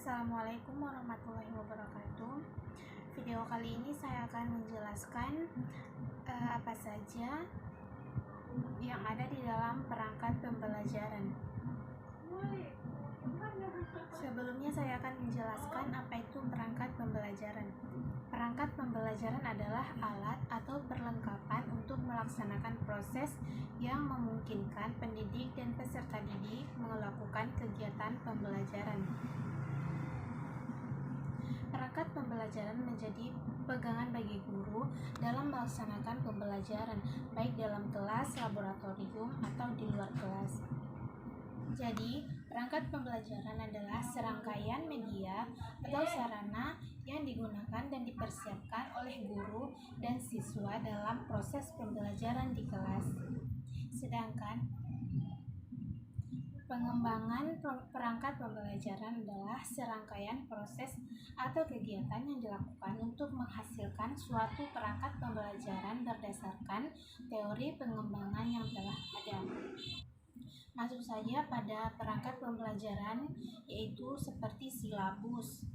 Assalamualaikum warahmatullahi wabarakatuh. Video kali ini saya akan menjelaskan apa saja yang ada di dalam perangkat pembelajaran. Sebelumnya saya akan menjelaskan apa itu perangkat pembelajaran. Perangkat pembelajaran adalah alat atau perlengkapan untuk melaksanakan proses yang memungkinkan pendidik dan peserta didik melakukan kegiatan pembelajaran. Perangkat pembelajaran menjadi pegangan bagi guru dalam melaksanakan pembelajaran, baik dalam kelas, laboratorium, atau di luar kelas. Jadi, perangkat pembelajaran adalah serangkaian media atau sarana yang digunakan dan dipersiapkan oleh guru dan siswa dalam proses pembelajaran di kelas. Sedangkan pengembangan perangkat pembelajaran adalah serangkaian proses atau kegiatan yang dilakukan untuk menghasilkan suatu perangkat pembelajaran berdasarkan teori pengembangan yang telah ada. Masuk saja pada perangkat pembelajaran, yaitu seperti silabus.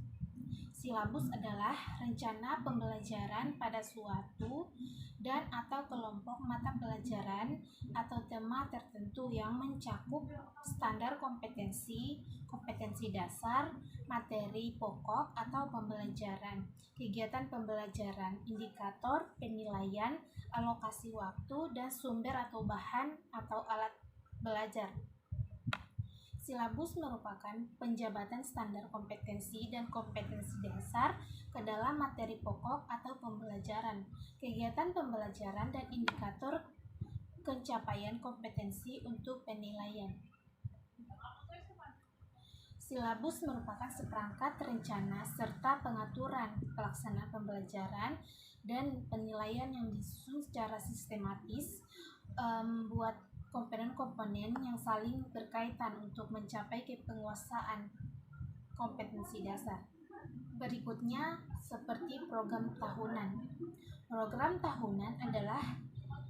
Silabus adalah rencana pembelajaran pada suatu dan atau kelompok mata pelajaran atau tema tertentu yang mencakup standar kompetensi, kompetensi dasar, materi pokok atau pembelajaran, kegiatan pembelajaran, indikator, penilaian, alokasi waktu, dan sumber atau bahan atau alat belajar. Silabus merupakan penjabatan standar kompetensi dan kompetensi dasar ke dalam materi pokok atau pembelajaran, kegiatan pembelajaran, dan indikator pencapaian kompetensi untuk penilaian. Silabus merupakan seperangkat rencana serta pengaturan pelaksanaan pembelajaran dan penilaian yang disusun secara sistematis, buat komponen-komponen yang saling berkaitan untuk mencapai penguasaan kompetensi dasar. Berikutnya seperti program tahunan. Program tahunan adalah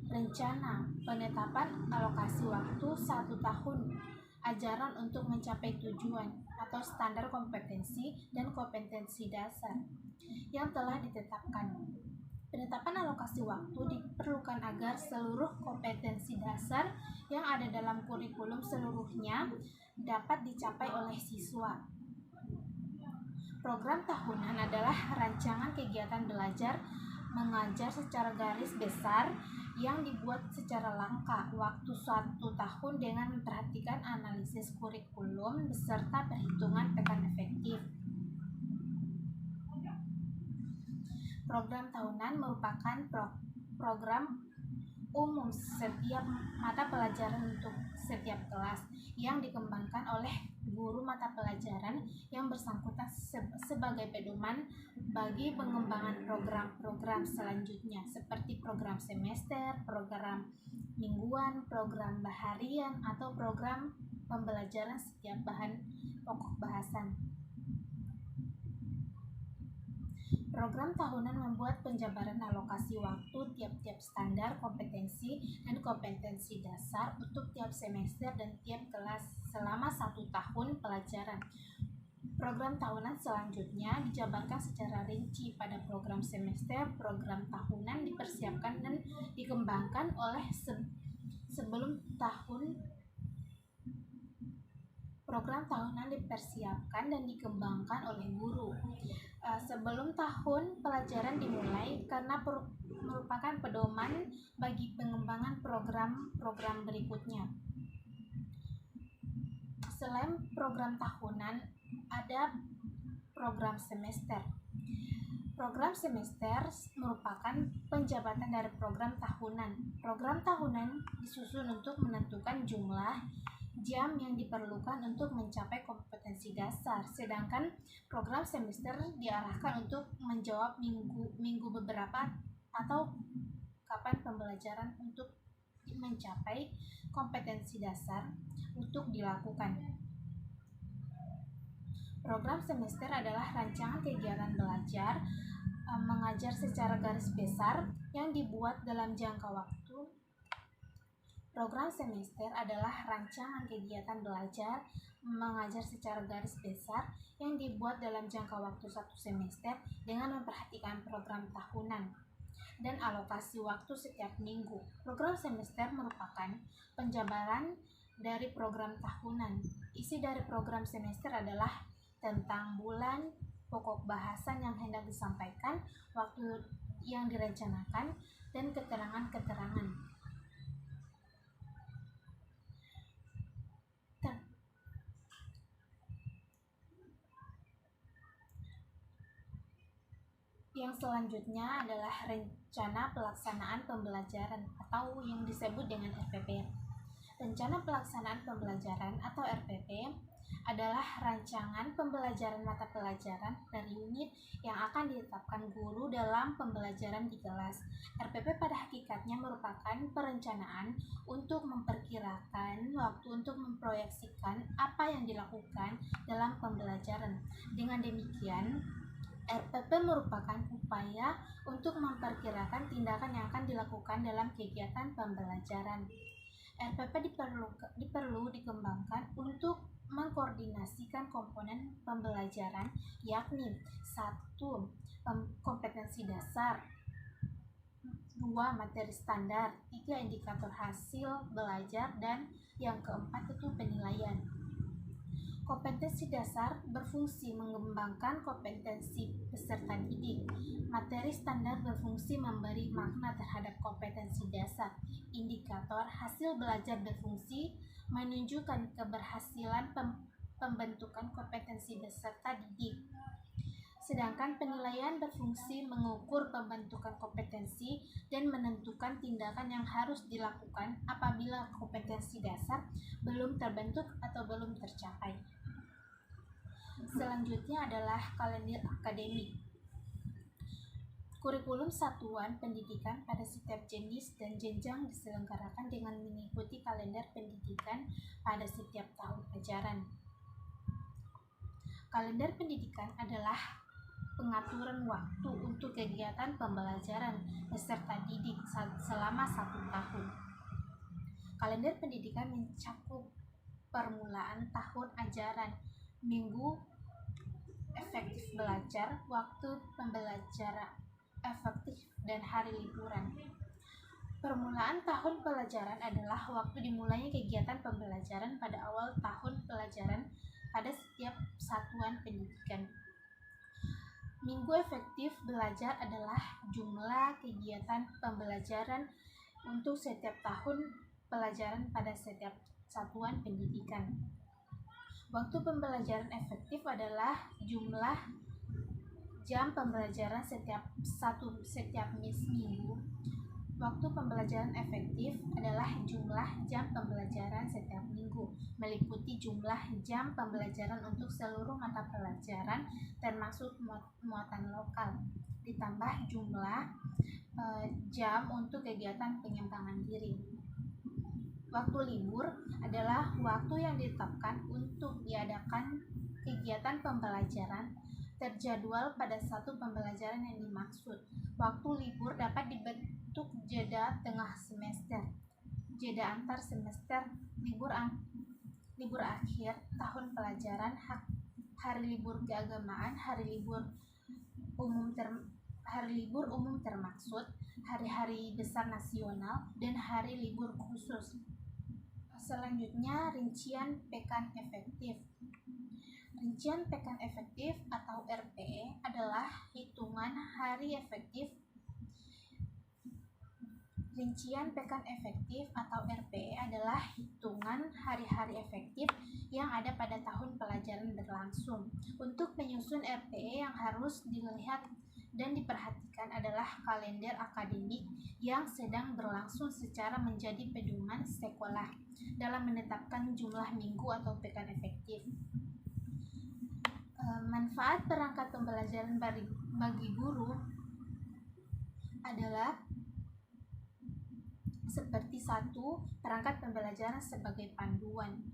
rencana penetapan alokasi waktu 1 tahun ajaran untuk mencapai tujuan atau standar kompetensi dan kompetensi dasar yang telah ditetapkan. Penetapan alokasi waktu diperlukan agar seluruh kompetensi dasar yang ada dalam kurikulum seluruhnya dapat dicapai oleh siswa. Program tahunan adalah rancangan kegiatan belajar mengajar secara garis besar yang dibuat secara langkah waktu 1 tahun dengan memperhatikan analisis kurikulum beserta perhitungan tekan efektif. Program tahunan merupakan program umum setiap mata pelajaran untuk setiap kelas yang dikembangkan oleh guru mata pelajaran yang bersangkutan sebagai pedoman bagi pengembangan program-program selanjutnya seperti program semester, program mingguan, program harian, atau program pembelajaran setiap bahan pokok bahasan. Program tahunan membuat penjabaran alokasi waktu tiap-tiap standar kompetensi dan kompetensi dasar untuk tiap semester dan tiap kelas selama 1 tahun pelajaran. Program tahunan selanjutnya dijabarkan secara rinci pada program semester. Program tahunan dipersiapkan dan dikembangkan oleh sebelum tahun. Program tahunan dipersiapkan dan dikembangkan oleh guru sebelum tahun pelajaran dimulai karena merupakan pedoman bagi pengembangan program-program berikutnya. Selain program tahunan, ada program semester. Program semester merupakan penjabatan dari program tahunan. Program tahunan disusun untuk menentukan jumlah jam yang diperlukan untuk mencapai kompetensi dasar, sedangkan program semester diarahkan untuk menjawab minggu beberapa atau kapan pembelajaran untuk mencapai kompetensi dasar untuk dilakukan. Program semester adalah rancangan kegiatan belajar mengajar secara garis besar yang dibuat dalam jangka waktu Program semester adalah rancangan kegiatan belajar mengajar secara garis besar yang dibuat dalam jangka waktu satu semester dengan memperhatikan program tahunan dan alokasi waktu setiap minggu. Program semester merupakan penjabaran dari program tahunan. Isi dari program semester adalah tentang bulan, pokok bahasan yang hendak disampaikan, waktu yang direncanakan, dan keterangan-keterangan. Yang selanjutnya adalah rencana pelaksanaan pembelajaran atau yang disebut dengan RPP. Rencana pelaksanaan pembelajaran atau RPP adalah rancangan pembelajaran mata pelajaran per unit yang akan ditetapkan guru dalam pembelajaran di kelas. RPP pada hakikatnya merupakan perencanaan untuk memperkirakan waktu untuk memproyeksikan apa yang dilakukan dalam pembelajaran. Dengan demikian, RPP merupakan upaya untuk memperkirakan tindakan yang akan dilakukan dalam kegiatan pembelajaran. RPP diperlu dikembangkan untuk mengkoordinasikan komponen pembelajaran, yakni 1. Kompetensi dasar, 2. Materi standar, 3. Indikator hasil belajar, dan yang keempat itu penilaian. Kompetensi dasar berfungsi mengembangkan kompetensi peserta didik. Materi standar berfungsi memberi makna terhadap kompetensi dasar. Indikator hasil belajar berfungsi menunjukkan keberhasilan pembentukan kompetensi peserta didik. Sedangkan penilaian berfungsi mengukur pembentukan kompetensi dan menentukan tindakan yang harus dilakukan apabila kompetensi dasar belum terbentuk atau belum tercapai. Selanjutnya adalah kalender akademik. Kurikulum satuan pendidikan pada setiap jenis dan jenjang diselenggarakan dengan mengikuti kalender pendidikan pada setiap tahun ajaran. Kalender pendidikan adalah pengaturan waktu untuk kegiatan pembelajaran peserta didik selama 1 tahun. Kalender pendidikan mencakup permulaan tahun ajaran, minggu efektif belajar, waktu pembelajaran efektif, dan hari liburan. Permulaan tahun pelajaran adalah waktu dimulainya kegiatan pembelajaran pada awal tahun pelajaran pada setiap satuan pendidikan. Minggu efektif belajar adalah jumlah kegiatan pembelajaran untuk setiap tahun pelajaran pada setiap satuan pendidikan. Waktu pembelajaran efektif adalah jumlah jam pembelajaran setiap minggu. Waktu pembelajaran efektif adalah jumlah jam pembelajaran setiap minggu, meliputi jumlah jam pembelajaran untuk seluruh mata pelajaran termasuk muatan lokal, ditambah jumlah jam untuk kegiatan pengembangan diri. Waktu libur adalah waktu yang ditetapkan untuk diadakan kegiatan pembelajaran terjadwal pada satu pembelajaran yang dimaksud. Waktu libur dapat dibentuk jeda tengah semester, jeda antar semester, libur akhir tahun pelajaran, hari libur keagamaan, hari libur umum termaksud, hari-hari besar nasional, dan hari libur khusus. Selanjutnya, rincian pekan efektif. Rincian pekan efektif atau RPE adalah hitungan hari efektif. Rincian pekan efektif atau RPE adalah hitungan hari-hari efektif yang ada pada tahun pelajaran berlangsung. Untuk menyusun RPE yang harus dilihat dan diperhatikan adalah kalender akademik yang sedang berlangsung secara menjadi pedoman sekolah dalam menetapkan jumlah minggu atau pekan efektif. Manfaat perangkat pembelajaran bagi guru adalah seperti 1. Perangkat pembelajaran sebagai panduan.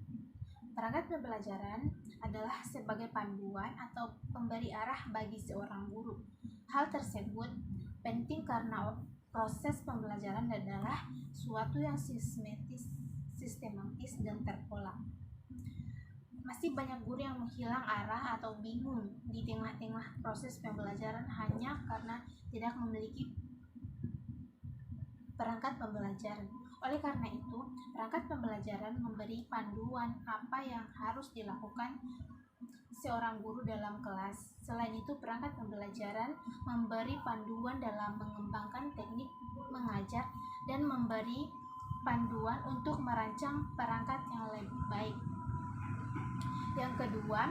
Perangkat pembelajaran adalah sebagai panduan atau pemberi arah bagi seorang guru. Hal tersebut penting karena proses pembelajaran adalah suatu yang sistematis dan terpola. Masih banyak guru yang menghilang arah atau bingung di tengah-tengah proses pembelajaran hanya karena tidak memiliki perangkat pembelajaran. Oleh karena itu, perangkat pembelajaran memberi panduan apa yang harus dilakukan seorang guru dalam kelas. Selain itu, perangkat pembelajaran memberi panduan dalam mengembangkan teknik mengajar dan memberi panduan untuk merancang perangkat yang lebih baik. Yang kedua,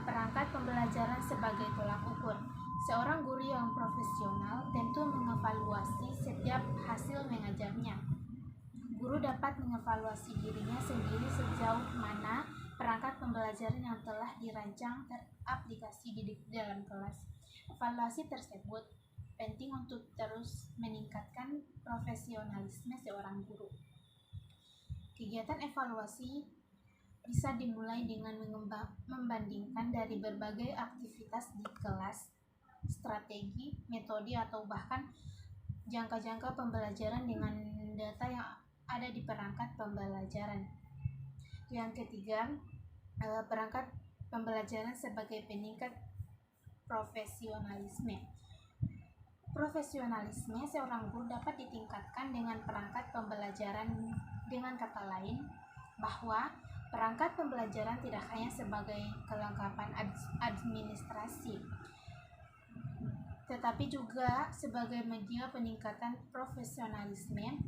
perangkat pembelajaran sebagai tolak ukur. Seorang guru yang profesional tentu mengevaluasi setiap hasil mengajarnya. Guru dapat mengevaluasi dirinya sendiri sejauh mana perangkat pembelajaran yang telah dirancang teraplikasi di dalam kelas. Evaluasi tersebut penting untuk terus meningkatkan profesionalisme seorang guru. Kegiatan evaluasi bisa dimulai dengan membandingkan dari berbagai aktivitas di kelas, strategi, metode, atau bahkan jangka-jangka pembelajaran dengan data yang ada di perangkat pembelajaran. Yang ketiga, perangkat pembelajaran sebagai peningkat profesionalisme. Profesionalisme seorang guru dapat ditingkatkan dengan perangkat pembelajaran. Dengan kata lain, bahwa perangkat pembelajaran tidak hanya sebagai kelengkapan administrasi, tetapi juga sebagai media peningkatan profesionalisme.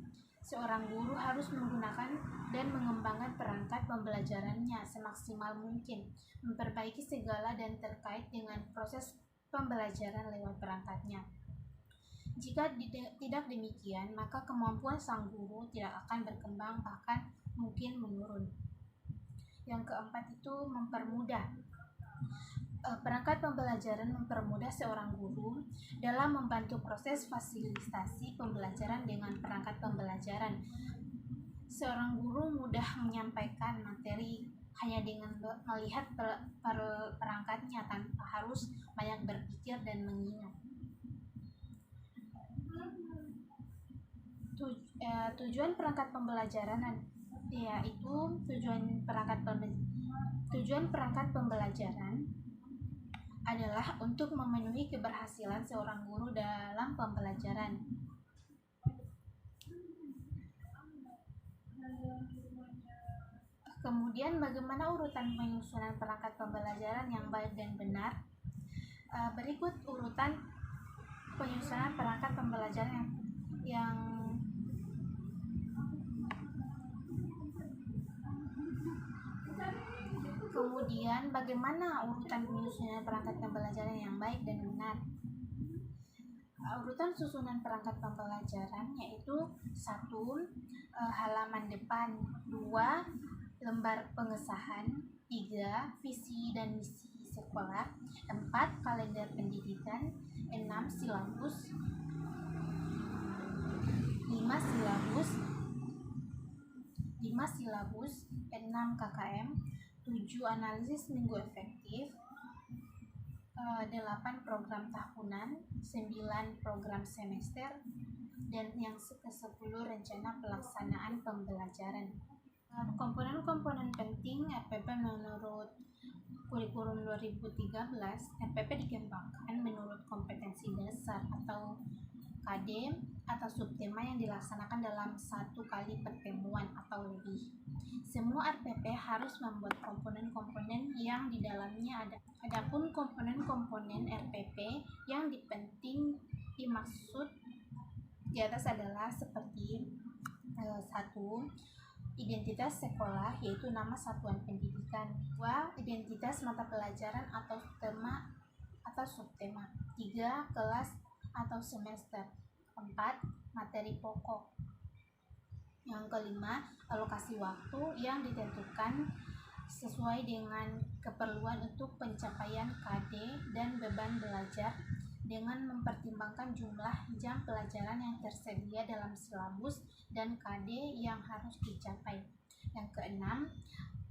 Seorang guru harus menggunakan dan mengembangkan perangkat pembelajarannya semaksimal mungkin, memperbaiki segala dan terkait dengan proses pembelajaran lewat perangkatnya. Jika tidak demikian, maka kemampuan sang guru tidak akan berkembang, bahkan mungkin menurun. Yang keempat itu mempermudah. Perangkat pembelajaran mempermudah seorang guru dalam membantu proses fasilitasi pembelajaran dengan perangkat pembelajaran. Seorang guru mudah menyampaikan materi hanya dengan melihat perangkatnya tanpa harus banyak berpikir dan mengingat. Tujuan perangkat pembelajaran yaitu tujuan perangkat pembelajaran adalah untuk memenuhi keberhasilan seorang guru dalam pembelajaran. Kemudian bagaimana urutan penyusunan perangkat pembelajaran yang baik dan benar? Berikut urutan penyusunan perangkat pembelajaran yang Kemudian bagaimana urutan penyusunan perangkat pembelajaran yang baik dan benar? Urutan susunan perangkat pembelajaran yaitu 1. Halaman depan, 2. Lembar pengesahan, 3. Visi dan misi sekolah, 4. Kalender pendidikan, 6. Silabus, 5 silabus, 6 KKM, 7 analisis minggu efektif, 8 program tahunan, 9 program semester, dan yang ke-10 rencana pelaksanaan pembelajaran. Komponen-komponen penting RPP menurut kurikulum 2013, RPP dikembangkan menurut kompetensi dasar atau KD atau subtema yang dilaksanakan dalam 1 kali pertemuan atau lebih. Semua RPP harus membuat komponen-komponen yang di dalamnya ada. Adapun komponen-komponen RPP yang dimaksud di atas adalah seperti 1. Identitas sekolah, yaitu nama satuan pendidikan. 2. Identitas mata pelajaran atau tema atau subtema. 3. Kelas atau semester. 4. Materi pokok. Yang kelima, alokasi waktu yang ditentukan sesuai dengan keperluan untuk pencapaian KD dan beban belajar dengan mempertimbangkan jumlah jam pelajaran yang tersedia dalam silabus dan KD yang harus dicapai. Yang keenam,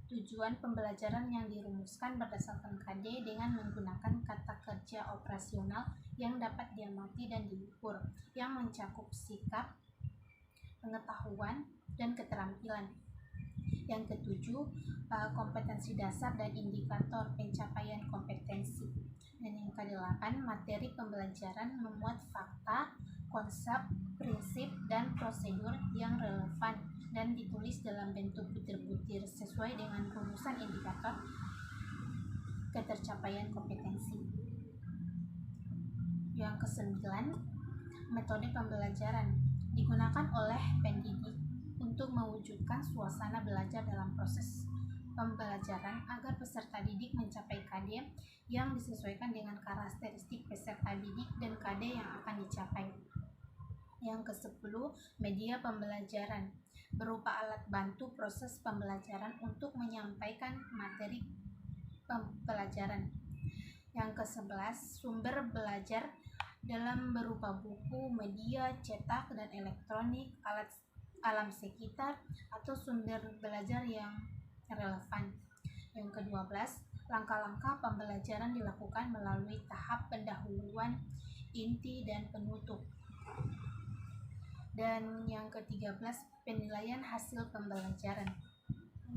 Tujuan pembelajaran yang dirumuskan berdasarkan KD dengan menggunakan kata kerja operasional yang dapat diamati dan diukur, yang mencakup sikap, pengetahuan, dan keterampilan. Yang ketujuh, kompetensi dasar dan indikator pencapaian kompetensi. Dan yang kedelapan, materi pembelajaran memuat fakta, konsep, prinsip, dan prosedur yang relevan dan ditulis dalam bentuk butir-butir sesuai dengan rumusan indikator ketercapaian kompetensi. Yang kesembilan, metode pembelajaran digunakan oleh pendidik untuk mewujudkan suasana belajar dalam proses pembelajaran agar peserta didik mencapai KD yang disesuaikan dengan karakteristik peserta didik dan KD yang akan dicapai. Yang ke-10, media pembelajaran berupa alat bantu proses pembelajaran untuk menyampaikan materi pembelajaran. Yang ke-11, sumber belajar dalam berupa buku, media cetak dan elektronik, alam sekitar, atau sumber belajar yang relevan. Yang ke-12, langkah-langkah pembelajaran dilakukan melalui tahap pendahuluan, inti, dan penutup. Dan yang ke-13, penilaian hasil pembelajaran.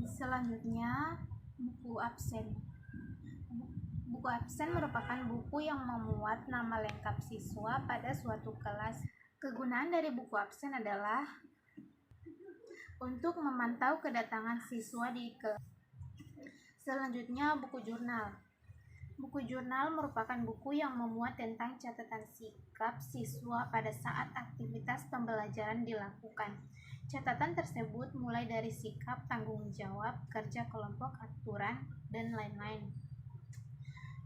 Selanjutnya, buku absen. Buku absen merupakan buku yang memuat nama lengkap siswa pada suatu kelas. Kegunaan dari buku absen adalah untuk memantau kedatangan siswa di kelas. Selanjutnya, buku jurnal. Buku jurnal merupakan buku yang memuat tentang catatan sikap siswa pada saat aktivitas pembelajaran dilakukan. Catatan tersebut mulai dari sikap, tanggung jawab, kerja kelompok, aturan, dan lain-lain.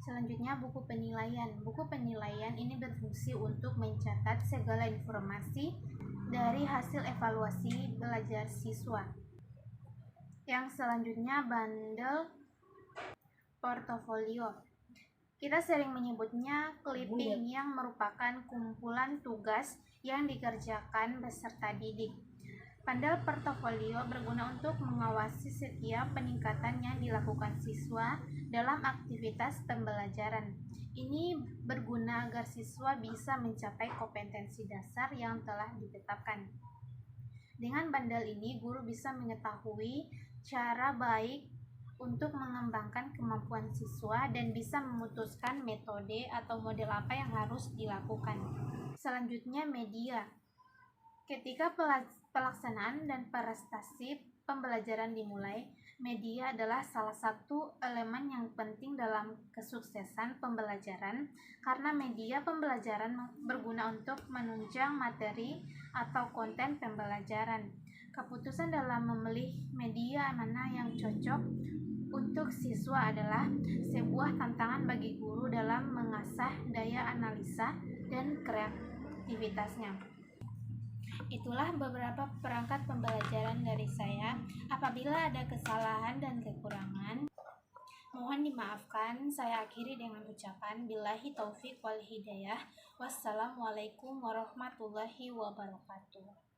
Selanjutnya, buku penilaian. Buku penilaian ini berfungsi untuk mencatat segala informasi dari hasil evaluasi belajar siswa. Yang selanjutnya, bandel portofolio. Kita sering menyebutnya clipping, yang merupakan kumpulan tugas yang dikerjakan peserta didik. Bandel portofolio berguna untuk mengawasi setiap peningkatan yang dilakukan siswa dalam aktivitas pembelajaran. Ini berguna agar siswa bisa mencapai kompetensi dasar yang telah ditetapkan. Dengan bandel ini, guru bisa mengetahui cara baik untuk mengembangkan kemampuan siswa dan bisa memutuskan metode atau model apa yang harus dilakukan. Selanjutnya, media. Ketika pelaksanaan dan prestasi pembelajaran dimulai, media adalah salah satu elemen yang penting dalam kesuksesan pembelajaran karena media pembelajaran berguna untuk menunjang materi atau konten pembelajaran. Keputusan dalam memilih media mana yang cocok untuk siswa adalah sebuah tantangan bagi guru dalam mengasah daya analisa dan kreativitasnya. Itulah beberapa perangkat pembelajaran dari saya. Apabila ada kesalahan dan kekurangan, mohon dimaafkan. Saya akhiri dengan ucapan billahi taufik wal hidayah. Wassalamualaikum warahmatullahi wabarakatuh.